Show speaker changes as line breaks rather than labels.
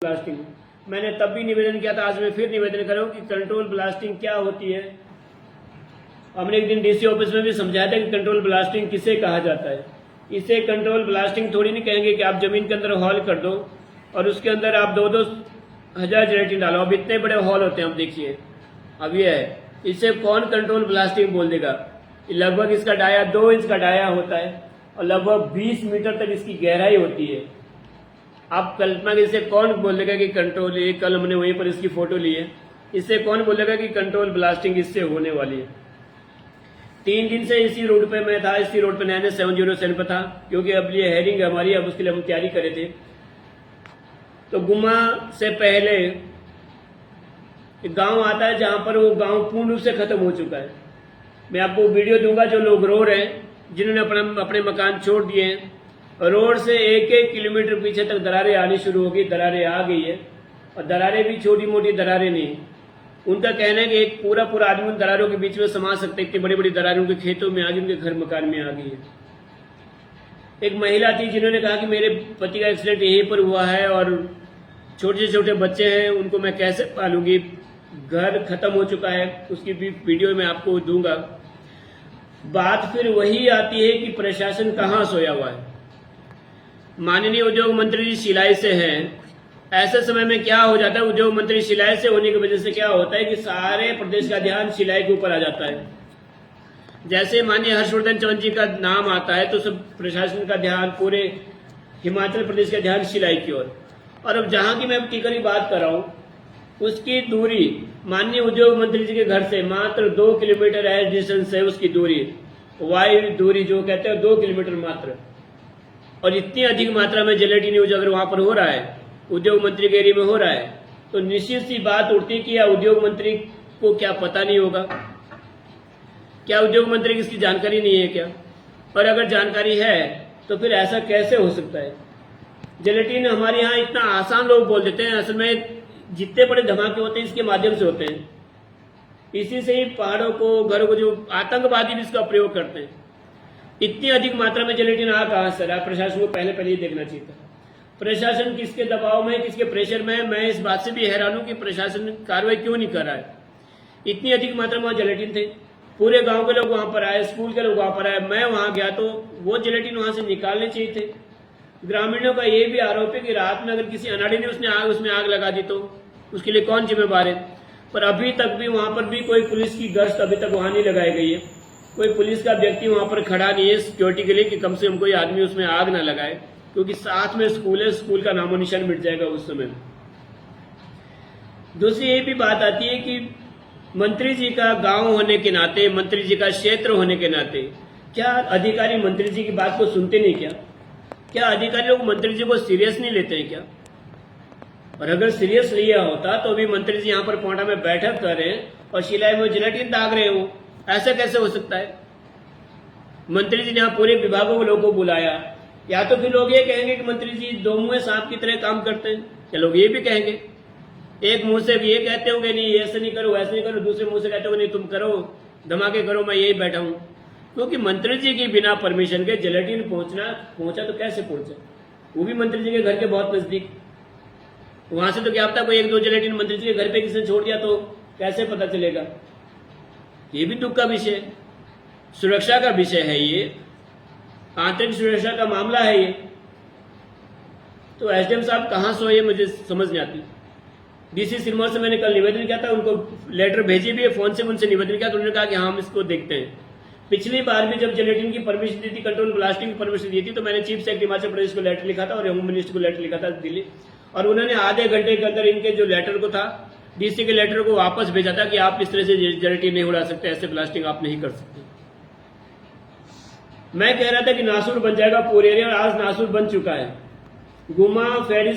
Blasting. मैंने तब भी निवेदन किया था, आज मैं फिर निवेदन कर रहा हूँ कि कंट्रोल ब्लास्टिंग क्या होती है। हमने एक दिन डीसी ऑफिस में भी समझाया था कि कंट्रोल ब्लास्टिंग किसे कहा जाता है। इसे कंट्रोल ब्लास्टिंग थोड़ी नहीं कहेंगे कि आप जमीन के अंदर हॉल कर दो और उसके अंदर आप 2-2 हजार जेलेटिन डालो। अब इतने बड़े हॉल होते हैं, अब देखिए अब ये है, इसे कौन कंट्रोल ब्लास्टिंग बोल देगा। लगभग इसका डाया 2 इंच का डाया होता है और लगभग 20 मीटर तक इसकी गहराई होती है। आप कल्पना इसे कौन बोलेगा कि कंट्रोल, ये कल हमने वहीं पर इसकी फोटो ली है, इससे कौन बोलेगा कि कंट्रोल ब्लास्टिंग इससे होने वाली है। 3 दिन से इसी रोड पे मैं था, इसी रोड पे नया 707 पे था, क्योंकि अब ये हेयरिंग है हमारी, अब उसके लिए हम तैयारी करे थे। तो गुम्मा से पहले एक गांव आता है जहां पर वो गांव पूर्ण रूप से खत्म हो चुका है। मैं आपको वीडियो दूंगा, जो लोग रो रहे हैं, जिन्होंने अपने मकान छोड़ दिए हैं। रोड से 1-1 किलोमीटर पीछे तक दरारें आनी शुरू होगी, दरारें आ गई है और दरारें भी छोटी मोटी दरारें नहीं। उनका कहना है कि एक पूरा आदमी उन दरारों के बीच में समा सकते, इतनी बड़ी बड़ी दरारें उनके खेतों में आ गई, उनके घर मकान में आ गई है। एक महिला थी जिन्होंने कहा कि मेरे पति का एक्सीडेंट यहीं पर हुआ है और छोटे छोटे बच्चे हैं, उनको मैं कैसे पालूंगी, घर खत्म हो चुका है। उसकी भी वीडियो मैं आपको दूंगा। बात फिर वही आती है कि प्रशासन कहाँ सोया हुआ है। माननीय उद्योग मंत्री जी सिलाई से हैं, ऐसे समय में क्या हो जाता है, उद्योग मंत्री सिलाई से होने की वजह से क्या होता है कि सारे प्रदेश का ध्यान सिलाई के ऊपर आ जाता है। जैसे माननीय हर्षवर्धन चौहान जी का नाम आता है तो सब प्रशासन का ध्यान, पूरे हिमाचल प्रदेश का ध्यान सिलाई की ओर। और अब जहां की मैं टीकर की बात कर रहा हूं, उसकी दूरी माननीय उद्योग मंत्री जी के घर से मात्र 2 किलोमीटर है डिस्टेंस है उसकी दूरी, वायु दूरी जो कहते हैं 2 किलोमीटर मात्र। और इतनी अधिक मात्रा में जेलेटिन यूज अगर वहां पर हो रहा है, उद्योग मंत्री के एरिया में हो रहा है, तो निश्चित सी बात उठती कि या उद्योग मंत्री को क्या पता नहीं होगा, क्या उद्योग मंत्री की इसकी जानकारी नहीं है क्या? और अगर जानकारी है तो फिर ऐसा कैसे हो सकता है। जेलेटिन हमारे यहाँ इतना आसान लोग बोल देते हैं, असल में जितने बड़े धमाके होते हैं इसके माध्यम से होते हैं। इसी से ही पहाड़ों को, घरों को, जो आतंकवादी भी इसका प्रयोग करते हैं। इतनी अधिक मात्रा में जेलेटिन आ कहां से रहा, प्रशासन को पहले ही देखना चाहिए था। प्रशासन किसके दबाव में, किसके प्रेशर में है, मैं इस बात से भी हैरान हूं कि प्रशासन कार्रवाई क्यों नहीं कर रहा है। इतनी अधिक मात्रा में जेलेटिन थे, पूरे गांव के लोग वहां पर आए, स्कूल के लोग वहां पर आए, मैं वहां गया तो वो जेलेटिन वहां से निकालने चाहिए थे। ग्रामीणों का ये भी आरोप है कि रात में अगर किसी अनाड़ी ने उसमें आग लगा दी तो उसके लिए कौन जिम्मेवार है। पर अभी तक भी वहां पर भी कोई पुलिस की गश्त अभी तक वहां नहीं लगाई गई है, कोई पुलिस का व्यक्ति वहां पर खड़ा नहीं है सिक्योरिटी के लिए कि कम से कम कोई आदमी उसमें आग ना लगाए, क्योंकि साथ में स्कूल है, स्कूल का नामो निशान मिट जाएगा उस समय। दूसरी ये भी बात आती है कि मंत्री जी का गांव होने के नाते, मंत्री जी का क्षेत्र होने के नाते, क्या अधिकारी मंत्री जी की बात को सुनते नहीं क्या? क्या अधिकारी लोग मंत्री जी को सीरियस नहीं लेते हैं क्या? और अगर सीरियस लिया होता तो अभी मंत्री जी यहाँ पर पोंटा में बैठक कर रहे हैं और सिलाई में जेलेटिन दाग रहे हो, ऐसा कैसे हो सकता है? मंत्री जी ने यहाँ पूरे विभागों के लोगों को बुलाया, या तो फिर लोग ये कहेंगे कि मंत्री जी 2 मुंह सांप की तरह काम करते हैं, या लोग ये भी कहेंगे, एक मुंह से भी ये कहते होंगे नहीं ऐसे नहीं करो वैसे नहीं करो, दूसरे मुंह से कहते होंगे नहीं तुम करो, धमाके करो, मैं यही बैठा हूं। क्योंकि मंत्री जी की बिना परमिशन के जेलेटिन पहुंचा तो कैसे पहुंचा, वो भी मंत्री जी के घर के बहुत नजदीक। वहां से तो क्या पता कोई 1-2 जेलेटिन मंत्री जी के घर पे किसी ने छोड़ दिया तो कैसे पता चलेगा। ये भी दुख का विषय, सुरक्षा का विषय है, ये आंतरिक सुरक्षा का मामला है ये। तो एसडीएम साहब कहां सोए मुझे समझ नहीं आती। डीसी सिरमौर से मैंने कल निवेदन किया था, उनको लेटर भेजी भी है, फोन से उनसे निवेदन किया तो उन्होंने कहा कि हम इसको देखते हैं। पिछली बार भी जब जेलेटिन की परमिशन दी थी, कंट्रोल ब्लास्टिंग की परमिशन दी थी, तो मैंने चीफ सेक्रेटरी हिमाचल प्रदेश को लेटर लिखा था और होम मिनिस्टर को लेटर लिखा था दिल्ली, और उन्होंने आधे घंटे के अंदर इनके जो लेटर को था, डीसी के लेटर को वापस भेजा था कि आप इस तरह से जेलेटिन नहीं उड़ा सकते, ऐसे ब्लास्टिंग आप नहीं कर सकते। मैं कह रहा था कि नासूर बन जाएगा पूरे एरिया, और आज नासूर बन चुका है। गुम्मा फेरी